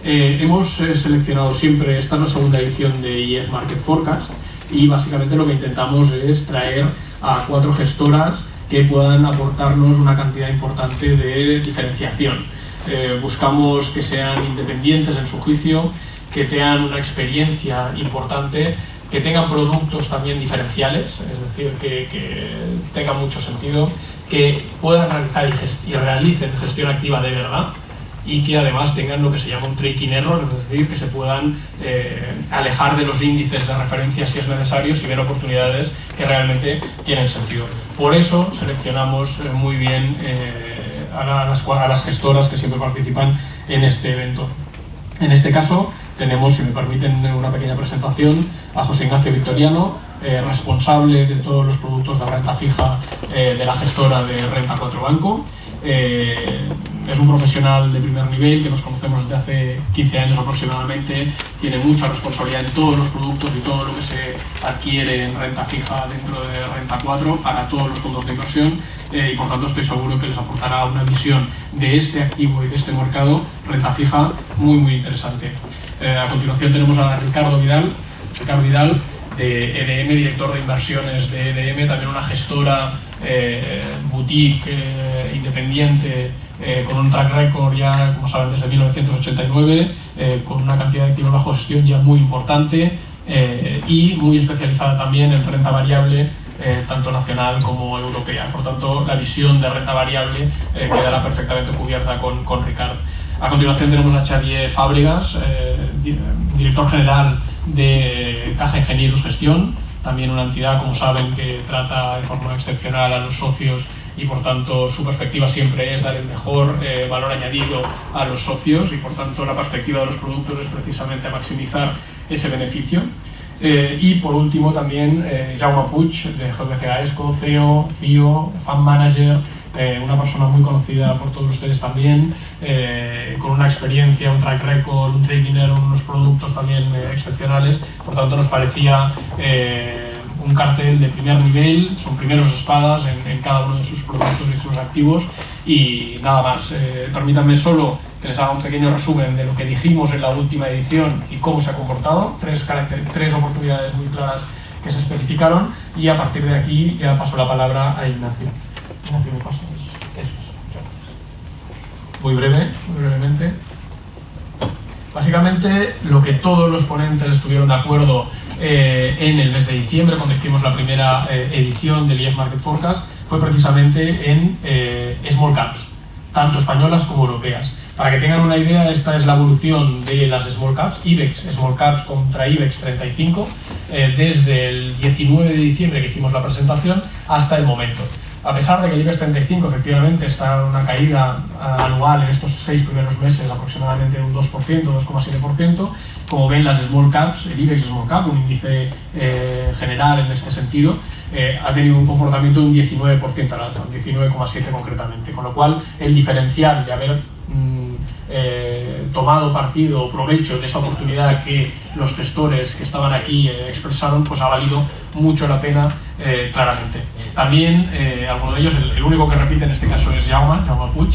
Hemos seleccionado siempre, esta es la segunda edición de IEF Market Forecast, y básicamente lo que intentamos es traer a 4 gestoras que puedan aportarnos una cantidad importante de diferenciación. Buscamos que sean independientes en su juicio, que tengan una experiencia importante, que tengan productos también diferenciales, es decir, que tengan mucho sentido, que puedan realizar y realicen gestión activa de verdad, y que además tengan lo que se llama un tracking error, es decir, que se puedan alejar de los índices de referencia si es necesario, si ven oportunidades que realmente tienen sentido. Por eso seleccionamos muy bien a las gestoras que siempre participan en este evento. En este caso tenemos, si me permiten una pequeña presentación, a José Ignacio Victoriano, responsable de todos los productos de renta fija de la gestora de Renta 4 Banco. Es un profesional de primer nivel que nos conocemos desde hace 15 años aproximadamente, tiene mucha responsabilidad en todos los productos y todo lo que se adquiere en renta fija dentro de Renta 4 para todos los fondos de inversión, y por tanto estoy seguro que les aportará una visión de este activo y de este mercado renta fija muy interesante. A continuación tenemos a Ricardo Vidal de EDM, director de inversiones de EDM, también una gestora boutique independiente con un track record ya, como saben, desde 1989, con una cantidad de activos bajo gestión ya muy importante y muy especializada también en renta variable, tanto nacional como europea. Por tanto, la visión de renta variable quedará perfectamente cubierta con Ricardo. A continuación tenemos a Xavier Fábregas, director general de Caja Ingenieros Gestión, también una entidad, como saben, que trata de forma excepcional a los socios y por tanto su perspectiva siempre es dar el mejor valor añadido a los socios, y por tanto la perspectiva de los productos es precisamente maximizar ese beneficio. Y por último también Jaume Puig de GVC Gaesco, CEO, CIO, Fund Manager, una persona muy conocida por todos ustedes también, con una experiencia, un track record, un trading error, unos productos también excepcionales. Por tanto nos parecía un cartel de primer nivel, son primeros espadas en cada uno de sus productos y sus activos. Y nada más, permítanme solo que les haga un pequeño resumen de lo que dijimos en la última edición y cómo se ha comportado. Tres oportunidades muy claras que se especificaron, y a partir de aquí ya paso la palabra a Ignacio. Ignacio, ¿me pasas? Muy brevemente. Básicamente, lo que todos los ponentes estuvieron de acuerdo en el mes de diciembre, cuando hicimos la primera edición del IEF Market Forecast, fue precisamente en small caps, tanto españolas como europeas. Para que tengan una idea, esta es la evolución de las small caps, IBEX Small Caps contra IBEX 35, desde el 19 de diciembre que hicimos la presentación hasta el momento. A pesar de que el IBEX 35 efectivamente está en una caída anual en estos 6 primeros meses aproximadamente de un 2%, 2,7%, como ven las small caps, el IBEX Small Cap, un índice general en este sentido, ha tenido un comportamiento de un 19% al alza, un 19,7% concretamente, con lo cual el diferencial de haber tomado partido o provecho de esa oportunidad que los gestores que estaban aquí expresaron, pues ha valido mucho la pena claramente. También alguno de ellos, el único que repite en este caso es Jaume Puig,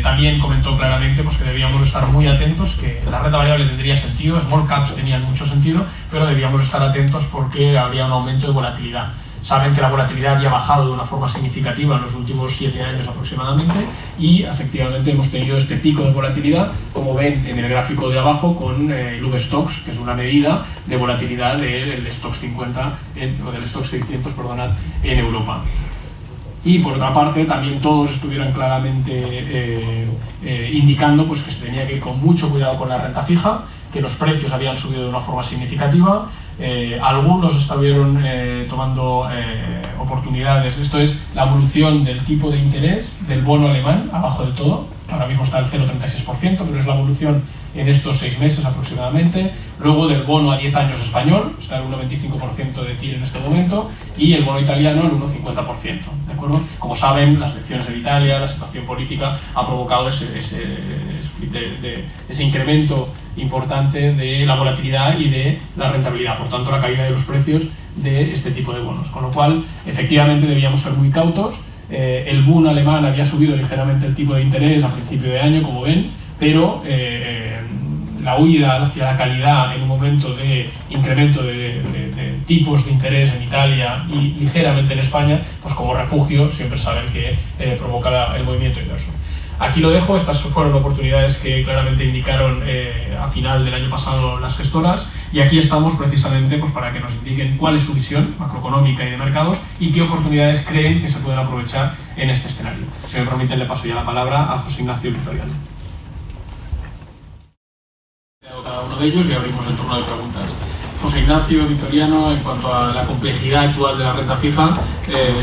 también comentó claramente pues, que debíamos estar muy atentos, que la renta variable tendría sentido, small caps tenían mucho sentido, pero debíamos estar atentos porque habría un aumento de volatilidad. Saben que la volatilidad había bajado de una forma significativa en los últimos 7 años aproximadamente, y efectivamente hemos tenido este pico de volatilidad, como ven en el gráfico de abajo, con el VSTOXX, que es una medida de volatilidad del STOXX 50 o del STOXX 600, perdonad, en Europa. Y por otra parte también todos estuvieron claramente indicando pues, que se tenía que ir con mucho cuidado con la renta fija, que los precios habían subido de una forma significativa. Algunos estuvieron tomando oportunidades. Esto es la evolución del tipo de interés del bono alemán, abajo del todo. Ahora mismo está al 0,36%, pero es la evolución en estos 6 meses aproximadamente. Luego del bono a 10 años español, está al 1,25% de TIR en este momento, y el bono italiano al 1,50%. ¿De acuerdo? Como saben, las elecciones en Italia, la situación política ha provocado ese incremento importante de la volatilidad y de la rentabilidad, por tanto la caída de los precios de este tipo de bonos, con lo cual efectivamente debíamos ser muy cautos. El Bund alemán había subido ligeramente el tipo de interés a principio de año, como ven, pero la huida hacia la calidad en un momento de incremento de tipos de interés en Italia y ligeramente en España, pues como refugio siempre saben que provoca el movimiento inverso. Aquí lo dejo, estas fueron oportunidades que claramente indicaron a final del año pasado las gestoras, y aquí estamos precisamente pues, para que nos indiquen cuál es su visión macroeconómica y de mercados y qué oportunidades creen que se pueden aprovechar en este escenario. Si me permiten, le paso ya la palabra a José Ignacio Vitoriano. Cada uno de ellos y abrimos el turno de preguntas. José Ignacio Vitoriano, en cuanto a la complejidad actual de la renta fija,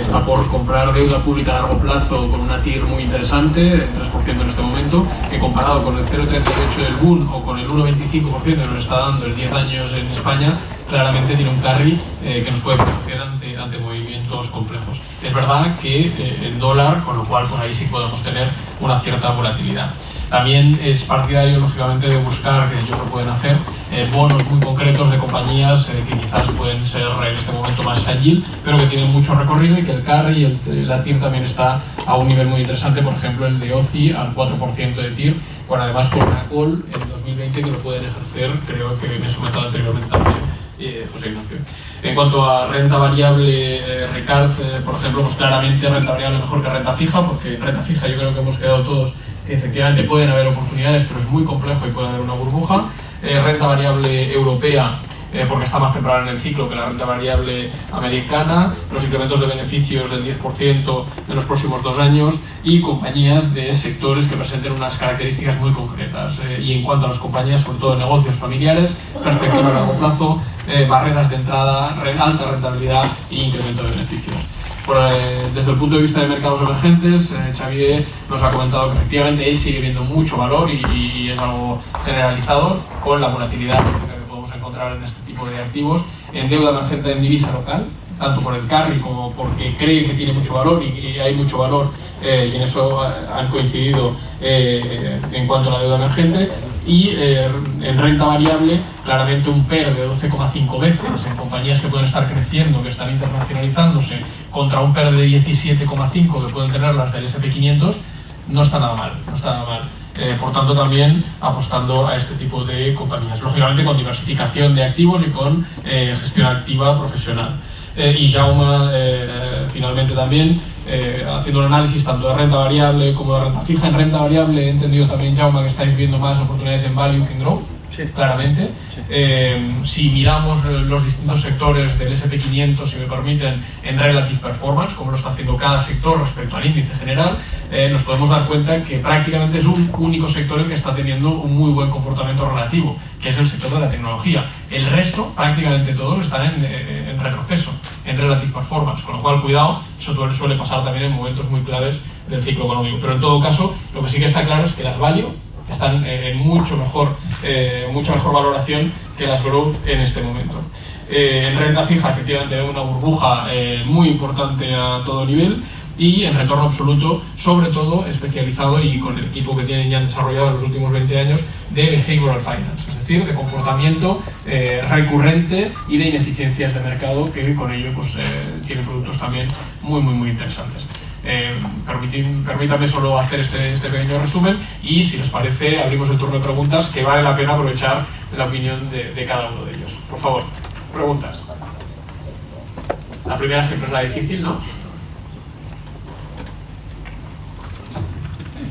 está por comprar deuda pública a largo plazo con una TIR muy interesante, del 3% en este momento, que comparado con el 0,38 del Bund o con el 1,25% que nos está dando en 10 años en España, claramente tiene un carry que nos puede proteger ante movimientos complejos. Es verdad que el dólar, con lo cual pues ahí sí podemos tener una cierta volatilidad. También es partidario, lógicamente, de buscar, que ellos lo pueden hacer, bonos muy concretos de compañías que quizás pueden ser en este momento más high yield, pero que tienen mucho recorrido y que el carry y la TIR también está a un nivel muy interesante, por ejemplo el de OCI al 4% de TIR, con además con una call en 2020 que lo pueden ejercer, creo que me he sometido anteriormente también. José Ignacio. En cuanto a renta variable, Ricard, por ejemplo, pues claramente renta variable mejor que renta fija, porque en renta fija yo creo que hemos quedado todos que efectivamente pueden haber oportunidades, pero es muy complejo y puede haber una burbuja. Renta variable europea, porque está más temprana en el ciclo que la renta variable americana, los incrementos de beneficios del 10% en los próximos 2 años y compañías de sectores que presenten unas características muy concretas. Y en cuanto a las compañías, sobre todo negocios familiares, perspectiva a largo plazo, barreras de entrada, alta rentabilidad e incremento de beneficios. Desde el punto de vista de mercados emergentes, Xavier nos ha comentado que efectivamente él sigue viendo mucho valor y es algo generalizado con la volatilidad que podemos encontrar en este tipo de activos, en deuda emergente en divisa local, tanto por el carry como porque cree que tiene mucho valor y hay mucho valor, y en eso han coincidido en cuanto a la deuda emergente. Y en renta variable, claramente un PER de 12,5 veces en compañías que pueden estar creciendo, que están internacionalizándose, contra un PER de 17,5 que pueden tener las del SP500, no está nada mal, no está nada mal. Por tanto, también apostando a este tipo de compañías, lógicamente con diversificación de activos y con gestión activa profesional. Y Jaume, finalmente también, haciendo un análisis tanto de renta variable como de renta fija. En renta variable he entendido también, Jaume, que estáis viendo más oportunidades en value que en growth, sí, claramente. Sí. Si miramos los distintos sectores del SP500, si me permiten, en relative performance, como lo está haciendo cada sector respecto al índice general, nos podemos dar cuenta que prácticamente es un único sector el que está teniendo un muy buen comportamiento relativo, que es el sector de la tecnología. El resto, prácticamente todos, están en retroceso, en relative performance, con lo cual, cuidado, eso suele pasar también en momentos muy claves del ciclo económico. Pero en todo caso, lo que sí que está claro es que las value están en mucha mejor valoración que las growth en este momento. En renta fija, efectivamente, una burbuja muy importante a todo nivel, y en retorno absoluto, sobre todo especializado y con el equipo que tienen ya desarrollado en los últimos 20 años de behavioral finance, es decir, de comportamiento recurrente y de ineficiencias de mercado, que con ello pues, tiene productos también muy interesantes. Permítanme solo hacer este pequeño resumen y, si les parece, abrimos el turno de preguntas, que vale la pena aprovechar la opinión de cada uno de ellos. Por favor, preguntas. La primera siempre es la difícil, ¿no?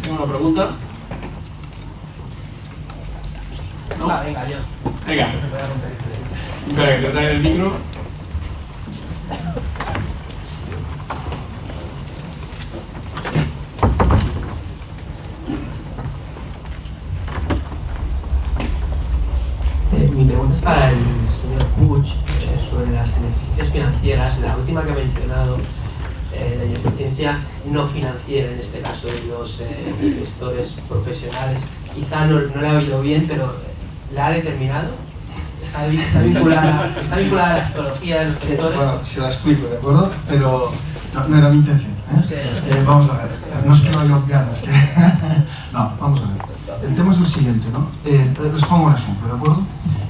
¿Tengo una pregunta? ¿No? Venga, yo. Venga. Espera, que te traigan el micro. Mi pregunta es para el señor Puig sobre las ineficiencias financieras. La última que ha mencionado, la ineficiencia no financiera, en este caso de los gestores profesionales. Quizá no la he oído bien, pero ¿la ha determinado? ¿Está vinculada a la psicología de los gestores? Bueno, se la explico, ¿de acuerdo? Pero no era mi intención. Vamos a ver, no es que lo haya obviado, es que... No, vamos a ver. El tema es el siguiente, ¿no? Les pongo un ejemplo, ¿de acuerdo?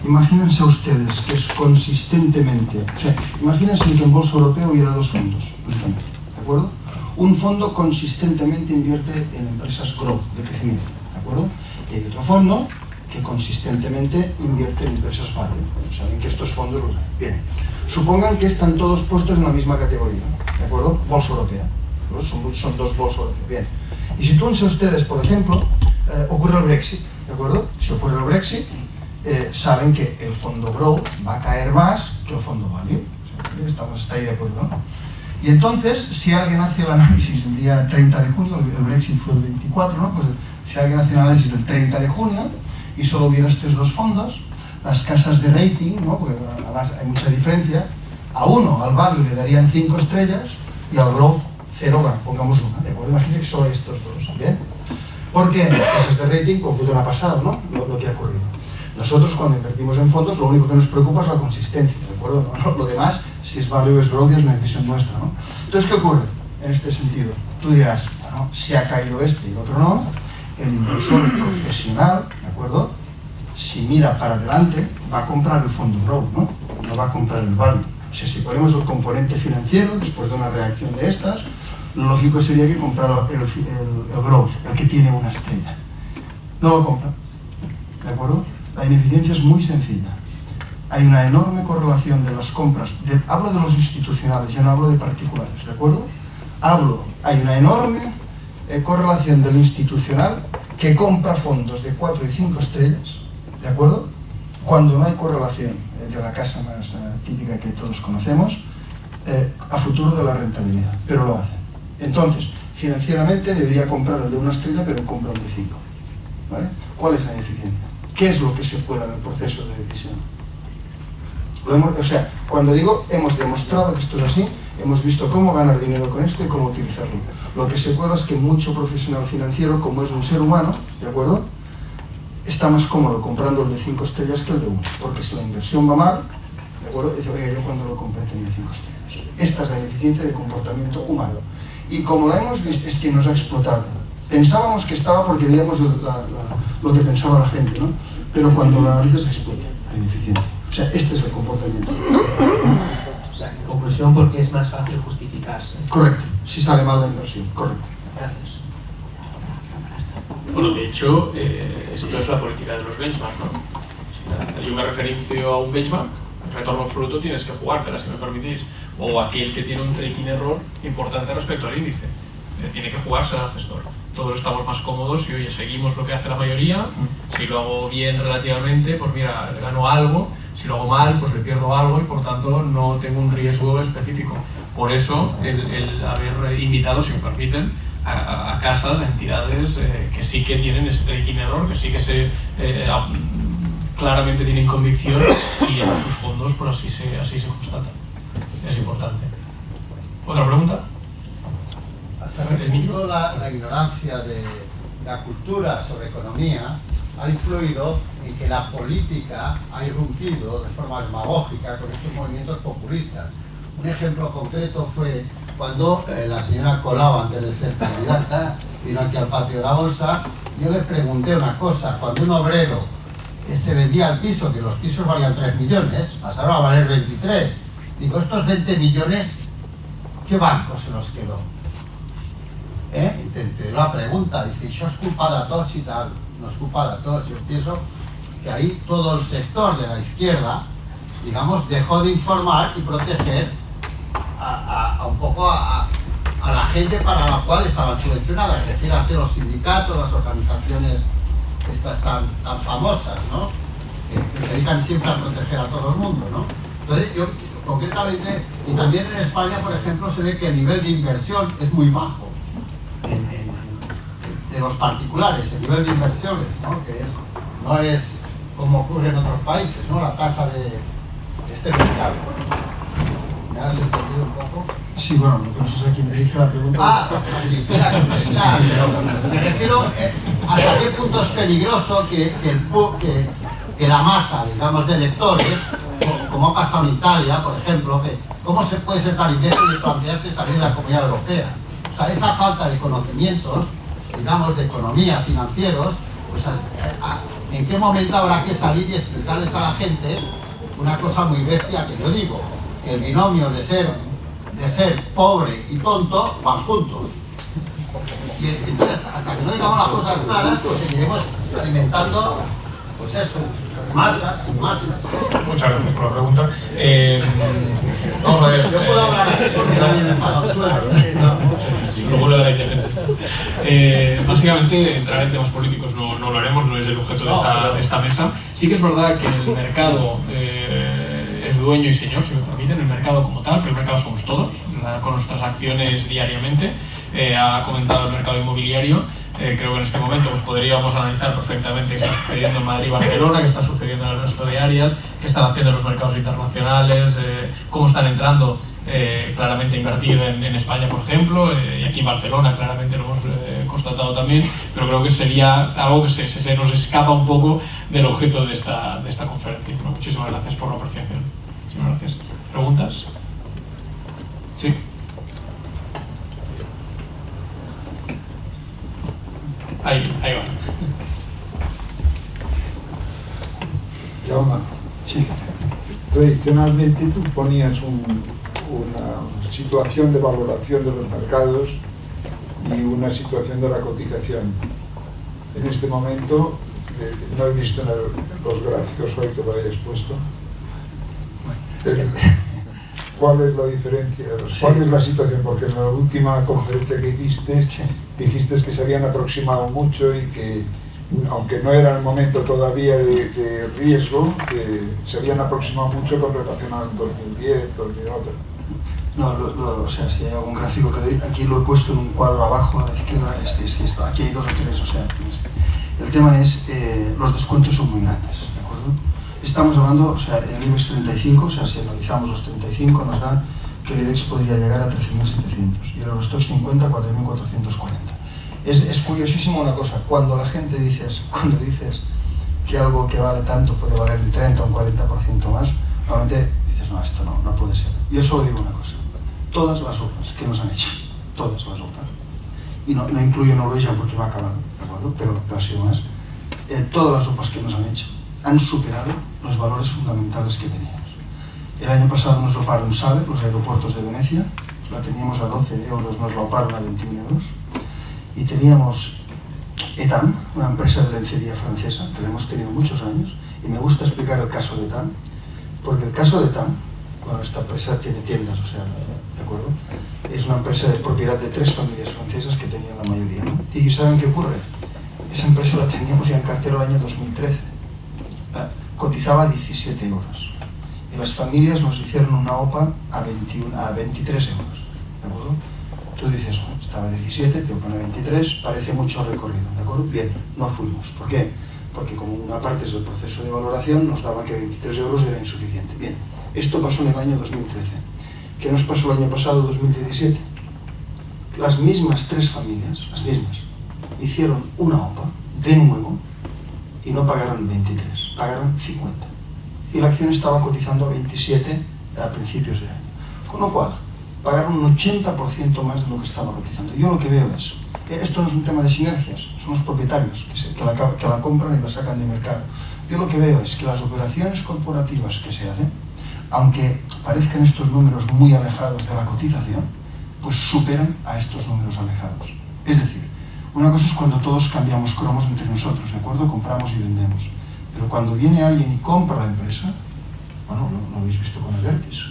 Imagínense ustedes que es consistentemente... O sea, imagínense que en Bolsa Europea hubiera 2 fondos, por ejemplo, ¿de acuerdo? Un fondo consistentemente invierte en empresas growth, de crecimiento, ¿de acuerdo? Y hay otro fondo que consistentemente invierten en empresas value. Saben que estos fondos los hay. Bien, supongan que están todos puestos en la misma categoría, ¿de acuerdo? Bolsa europea. Son dos bolsas europeas. Bien. Y si ustedes, por ejemplo, ocurre el Brexit, ¿de acuerdo? Si ocurre el Brexit, saben que el fondo Growth va a caer más que el fondo Value. Estamos hasta ahí de acuerdo, ¿no? Y entonces, si alguien hace el análisis el día 30 de junio, el Brexit fue el 24, ¿no? Pues si alguien hace un análisis el 30 de junio y solo hubiera estos dos fondos, las casas de rating, ¿no? Porque además hay mucha diferencia, a uno, al Value, le darían 5 estrellas y al Growth 0, bueno, pongamos una, ¿de acuerdo? Imagínense que solo hay estos dos, ¿bien? Porque en las casas de rating computen ha pasado, ¿no? Lo que ha ocurrido. Nosotros, cuando invertimos en fondos, lo único que nos preocupa es la consistencia, ¿de acuerdo? Lo demás, si es value o es growth, es una decisión nuestra, ¿no? Entonces, ¿qué ocurre en este sentido? Tú dirás, bueno, si ha caído este y el otro no, el inversor profesional, ¿de acuerdo? Si mira para adelante, va a comprar el fondo growth, ¿no? No va a comprar el value. O sea, si ponemos el componente financiero, después de una reacción de estas, lo lógico sería que comprara el growth, el que tiene una estrella. No lo compra, ¿de acuerdo? La ineficiencia es muy sencilla. Hay una enorme correlación de las compras, hablo de los institucionales, ya no hablo de particulares, ¿de acuerdo? Hay una enorme correlación del institucional que compra fondos de 4 y 5 estrellas, ¿de acuerdo? Cuando no hay correlación de la casa más típica que todos conocemos, a futuro de la rentabilidad, pero lo hacen. Entonces, financieramente debería comprar el de una estrella, pero compra el de 5, ¿vale? ¿Cuál es la ineficiencia? ¿Qué es lo que se cuela en el proceso de decisión? O sea, cuando digo hemos demostrado que esto es así, hemos visto cómo ganar dinero con esto y cómo utilizarlo. Lo que se cuela es que mucho profesional financiero, como es un ser humano, ¿de acuerdo?, está más cómodo comprando el de 5 estrellas que el de 1, porque si la inversión va mal, ¿de acuerdo?, dice, oiga, yo cuando lo compré tenía 5 estrellas. Esta es la ineficiencia de comportamiento humano. Y como la hemos visto, es que nos ha explotado. Pensábamos que estaba porque veíamos lo que pensaba la gente, ¿no? Pero cuando la analizas explota la ineficiencia. O sea, este es el comportamiento. La conclusión, porque es más fácil justificarse. Correcto, si sale mal la inversión, correcto. Gracias. Bueno, de hecho, esto es la política de los benchmarks, ¿no? Yo me referencio a un benchmark, retorno absoluto tienes que jugártela, si me permitís, o aquel que tiene un tracking error importante respecto al índice, tiene que jugarse al gestor. Todos estamos más cómodos si, oye, seguimos lo que hace la mayoría, si lo hago bien relativamente, pues mira, gano algo, si lo hago mal, pues le pierdo algo y por tanto no tengo un riesgo específico. Por eso, el haber invitado, si me permiten, a casas, a entidades que sí que tienen ese tracking error, que sí que claramente tienen convicción y en sus fondos pues así se constata. Es importante. ¿Otra pregunta? Hasta qué punto la ignorancia de la cultura sobre economía ha influido en que la política ha irrumpido de forma demagógica con estos movimientos populistas. Un ejemplo concreto fue cuando la señora Colau, antes de ser candidata, vino aquí al patio de la Bolsa. Yo le pregunté una cosa: cuando un obrero se vendía el piso, que los pisos valían 3 millones, pasaron a valer 23. Digo, estos 20 millones, ¿qué banco se los quedó? Intenté la pregunta, dice, això és culpa de tots y tal, no es culpa de tots. Yo pienso que ahí todo el sector de la izquierda, digamos, dejó de informar y proteger un poco a la gente para la cual estaban subvencionadas, refírase los sindicatos, las organizaciones estas tan famosas, ¿no? Que se dedican siempre a proteger a todo el mundo, ¿no? Entonces yo, concretamente, y también en España, por ejemplo, se ve que el nivel de inversión es muy bajo de los particulares, el nivel de inversiones, ¿no? Que no es como ocurre en otros países, ¿no? La tasa de este mercado. ¿Me has entendido un poco? Sí, bueno, no sé a quién dirige la pregunta. Me refiero hasta qué punto es peligroso que la masa, digamos, de electores, como ha pasado en Italia, por ejemplo, que cómo se puede ser tan imbécil de plantearse salir de la Comunidad Europea. O sea, esa falta de conocimientos, digamos, de economía, financieros, pues ¿en qué momento habrá que salir y explicarles a la gente una cosa muy bestia que yo digo? Que el binomio de ser pobre y tonto van juntos. Y entonces, hasta que no digamos las cosas claras, pues seguiremos alimentando Pues eso, masas. Muchas gracias por la pregunta. Vamos a ver. Yo puedo hablar así porque nadie me paga el sueldo. Luego le daré básicamente, entrar en temas políticos no lo haremos, no es el objeto de esta mesa. Sí que es verdad que el mercado es dueño y señor, si me permiten, el mercado como tal, pero el mercado somos todos, con nuestras acciones diariamente. Ha comentado el mercado inmobiliario. Creo que en este momento pues, podríamos analizar perfectamente qué está sucediendo en Madrid y Barcelona, qué está sucediendo en el resto de áreas, qué están haciendo los mercados internacionales, cómo están entrando claramente a invertir en España, por ejemplo, y aquí en Barcelona claramente lo hemos constatado también, pero creo que sería algo que se nos escapa un poco del objeto de esta conferencia. Bueno, muchísimas gracias por la apreciación. Muchísimas gracias. ¿Preguntas? Sí. Ahí va. Jaume, Sí. tradicionalmente tú ponías una situación de valoración de los mercados y una situación de la cotización. En este momento, no he visto en los gráficos hoy que lo hayas puesto. ¿Cuál es la diferencia? ¿Cuál es la situación? Porque en la última conferencia que hiciste, dijiste que se habían aproximado mucho y que, aunque no era el momento todavía de riesgo, que se habían aproximado mucho con relación al 2010, 2011. No, o sea, si hay algún gráfico que doy, aquí lo he puesto en un cuadro abajo a la izquierda, aquí hay 2 o 3, o sea, el tema es, los descuentos son muy grandes, ¿de acuerdo? Estamos hablando, o sea, en el IBEX 35, o sea, si analizamos los 35, nos da que el IBEX podría llegar a 13.700 y el Eurostoxx 50 a 4.440. Es curiosísimo una cosa, cuando la gente dices que algo que vale tanto puede valer el 30 o un 40% más, normalmente dices, no, esto no puede ser. Yo solo digo una cosa, todas las OPAs que nos han hecho, todas las OPAs, y no incluyo Norwegian porque no ha acabado, ¿de acuerdo? Pero ha sido más, todas las OPAs que nos han hecho han superado los valores fundamentales que teníamos. El año pasado nos lo oparon SABE, los aeropuertos de Venecia, la teníamos a 12 euros, nos la oparon a 21 euros. Y teníamos Etam, una empresa de lencería francesa, que la hemos tenido muchos años, y me gusta explicar el caso de Etam, porque el caso de Etam, bueno, esta empresa tiene tiendas, o sea, ¿de acuerdo? Es una empresa de propiedad de 3 familias francesas que tenían la mayoría, ¿no? ¿Y saben qué ocurre? Esa empresa la teníamos ya en cartera el año 2013. Cotizaba a 17 euros. Y las familias nos hicieron una OPA a 23 euros, ¿de acuerdo? Tú dices, bueno, estaba a 17, te opan a 23, parece mucho recorrido, ¿de acuerdo? Bien, no fuimos. ¿Por qué? Porque como una parte es el proceso de valoración, nos daba que 23 euros era insuficiente. Bien, esto pasó en el año 2013. ¿Qué nos pasó el año pasado, 2017? Las mismas 3 familias, las mismas, hicieron una OPA de nuevo y no pagaron 23, pagaron 50. Y la acción estaba cotizando a 27 a principios de año. Con lo cual, pagaron un 80% más de lo que estaba cotizando. Yo lo que veo es, esto no es un tema de sinergias, son los propietarios que la compran y la sacan de mercado. Yo lo que veo es que las operaciones corporativas que se hacen, aunque parezcan estos números muy alejados de la cotización, pues superan a estos números alejados. Es decir, una cosa es cuando todos cambiamos cromos entre nosotros, ¿de acuerdo? Compramos y vendemos. Pero cuando viene alguien y compra la empresa, bueno, lo habéis visto con Evertis,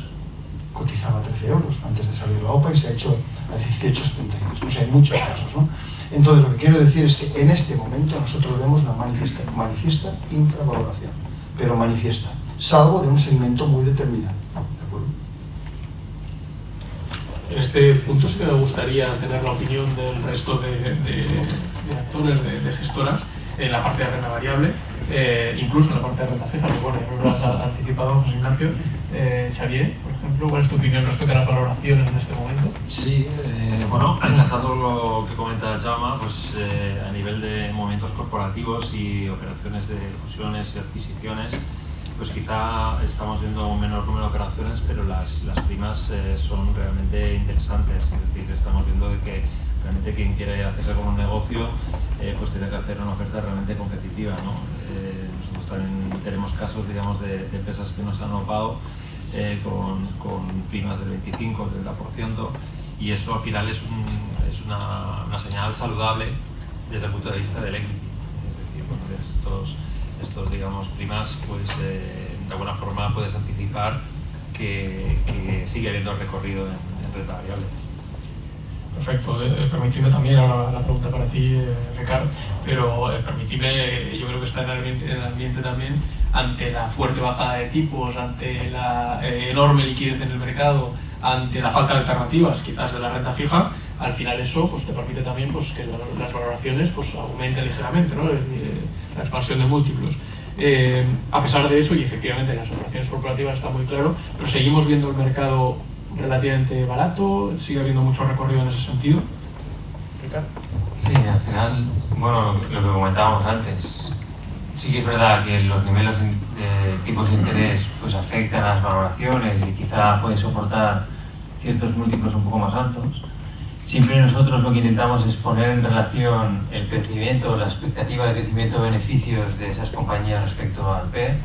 cotizaba a 13 euros antes de salir la OPA y se ha hecho a 18,72. O sea, hay muchos casos, ¿no? Entonces, lo que quiero decir es que en este momento nosotros vemos una manifiesta infravaloración, pero manifiesta, salvo de un segmento muy determinado. ¿De acuerdo? En este punto sí que me gustaría tener la opinión del resto de actores, de gestoras, en la parte de renta variable, incluso en la parte de renta fija, que bueno, ya nos lo has anticipado, José Ignacio. Xavier, por ejemplo, ¿cuál es tu opinión respecto a las valoraciones en este momento? Sí, bueno, enlazando lo que comenta Jaume, pues a nivel de movimientos corporativos y operaciones de fusiones y adquisiciones, pues quizá estamos viendo un menor número de operaciones, pero las primas son realmente interesantes. Es decir, estamos viendo de que realmente quien quiere hacerse con un negocio pues tiene que hacer una oferta realmente competitiva, ¿no? Nosotros también tenemos casos, digamos, de empresas que nos han opado con primas del 25 o 30%, y eso al final es una señal saludable desde el punto de vista del equity. Es decir, bueno, estos digamos, digamos, primas, pues de alguna forma puedes anticipar que sigue habiendo recorrido en renta variable. Perfecto, permitidme también ahora la pregunta para ti, Ricardo, pero permitidme, yo creo que está en el ambiente también, ante la fuerte bajada de tipos, ante la enorme liquidez en el mercado, ante la falta de alternativas quizás de la renta fija, al final eso pues te permite también pues que las valoraciones pues aumenten ligeramente, ¿no? La expansión de múltiplos. A pesar de eso, y efectivamente en las operaciones corporativas está muy claro, pero seguimos viendo el mercado relativamente barato, sigue habiendo mucho recorrido en ese sentido. Ricardo. Sí, al final, bueno, lo que comentábamos antes, sí que es verdad que los niveles de tipos de interés pues afectan a las valoraciones y quizá pueden soportar ciertos múltiplos un poco más altos. Siempre nosotros lo que intentamos es poner en relación el crecimiento, la expectativa de crecimiento de beneficios de esas compañías respecto al PE,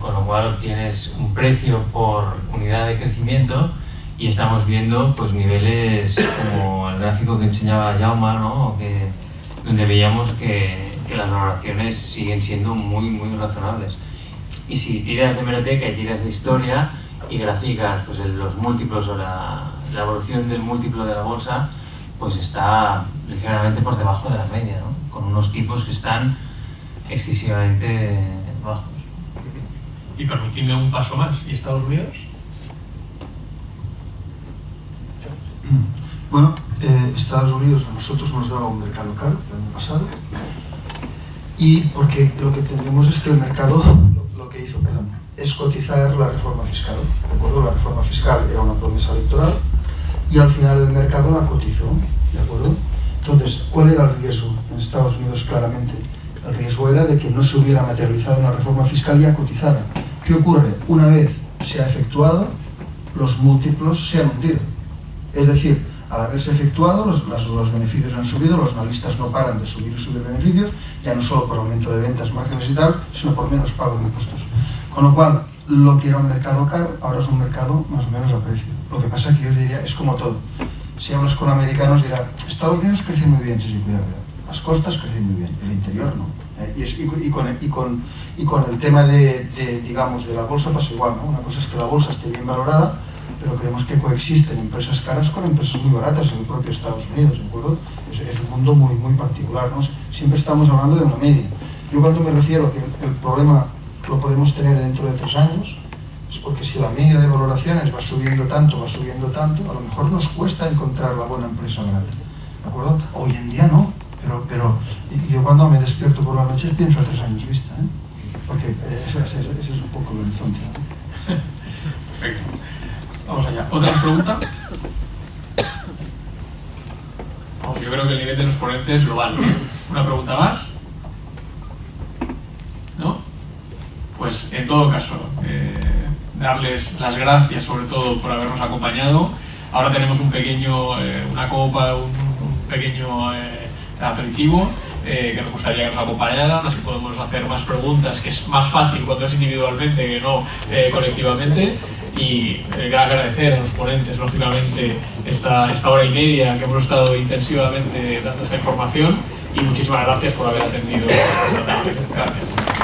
con lo cual obtienes un precio por unidad de crecimiento y estamos viendo pues niveles como el gráfico que enseñaba Jaume, ¿no? Donde veíamos que las valoraciones siguen siendo muy razonables. Y si tiras de hemeroteca y tiras de historia y graficas pues los múltiplos o la evolución del múltiplo de la bolsa, pues está ligeramente por debajo de la media, ¿no? Con unos tipos que están excesivamente bajos. Y permitidme un paso más, ¿y Estados Unidos? Bueno, Estados Unidos a nosotros nos daba un mercado caro el año pasado, y porque lo que tenemos es que el mercado lo que hizo, es cotizar la reforma fiscal, ¿de acuerdo? La reforma fiscal era una promesa electoral y al final el mercado la cotizó, ¿de acuerdo? Entonces, ¿cuál era el riesgo en Estados Unidos? Claramente el riesgo era de que no se hubiera materializado una reforma fiscal ya cotizada. ¿Qué ocurre? Una vez se ha efectuado, los múltiplos se han hundido. Es decir, al haberse efectuado, los beneficios han subido, los analistas no paran de subir beneficios, ya no solo por aumento de ventas, márgenes y tal, sino por menos pago de impuestos. Con lo cual, lo que era un mercado caro, ahora es un mercado más o menos a precio. Lo que pasa es que yo diría, es como todo. Si hablas con americanos dirá, Estados Unidos crece muy bien, sí, cuidado. Las costas crecen muy bien, el interior no. Y con el tema digamos, de la bolsa pasa igual, ¿no? Una cosa es que la bolsa esté bien valorada, pero creemos que coexisten empresas caras con empresas muy baratas en el propio Estados Unidos, ¿de acuerdo? Es un mundo muy particular, ¿no? Siempre estamos hablando de una media. Yo cuando me refiero a que el problema lo podemos tener dentro de 3 años, es porque si la media de valoraciones va subiendo tanto, a lo mejor nos cuesta encontrar la buena empresa barata, ¿de acuerdo? Hoy en día no, pero yo cuando me despierto por las noches pienso a 3 años vista, ¿eh? Porque ese es un poco el horizonte, ¿no? Perfecto. Vamos allá. ¿Otra pregunta? Vamos, yo creo que el nivel de los ponentes lo vale. ¿Una pregunta más? ¿No? Pues en todo caso, darles las gracias sobre todo por habernos acompañado. Ahora tenemos una copa, un pequeño aperitivo que nos gustaría que nos acompañaran, así podemos hacer más preguntas, que es más fácil cuando es individualmente que no colectivamente. Y agradecer a los ponentes, lógicamente, esta hora y media que hemos estado intensivamente dando esta información, y muchísimas gracias por haber atendido esta tarde. Gracias.